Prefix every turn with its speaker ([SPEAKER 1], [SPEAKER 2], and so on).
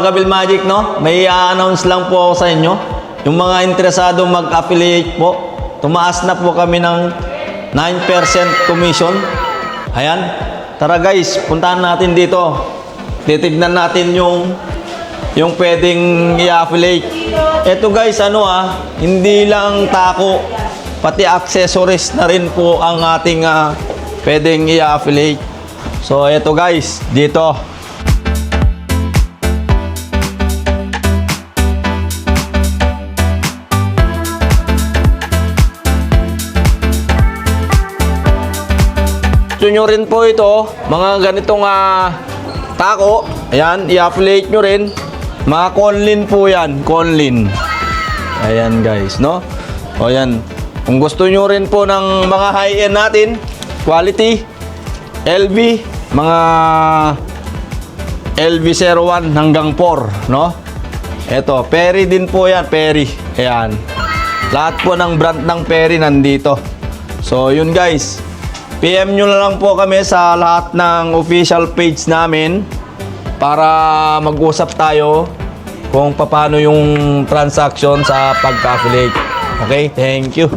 [SPEAKER 1] Kabil Magic, no? May announce lang po ako sa inyo. Yung mga interesado mag-affiliate po, tumaas na po kami ng 9% commission. Ayan. Tara guys, puntahan natin dito. Titignan natin yung pwedeng i-affiliate. Ito guys, hindi lang tako, pati accessories na rin po ang ating pwedeng i-affiliate. So ito guys, dito. Gusto nyo rin po ito, mga ganitong tako, ayan, i-affiliate nyo rin. Mga Conlin po yan, Conlin. Ayan guys, no? O yan, kung gusto nyo rin po ng mga high-end natin, quality, LV, mga LV01 hanggang 4, no? Ito, Perry din po yan, Perry. Ayan. Lahat po ng brand ng Perry nandito. So, yun guys. PM nyo na lang po kami sa lahat ng official page namin para mag-usap tayo kung paano yung transaction sa pagka-affiliate. Okay? Thank you.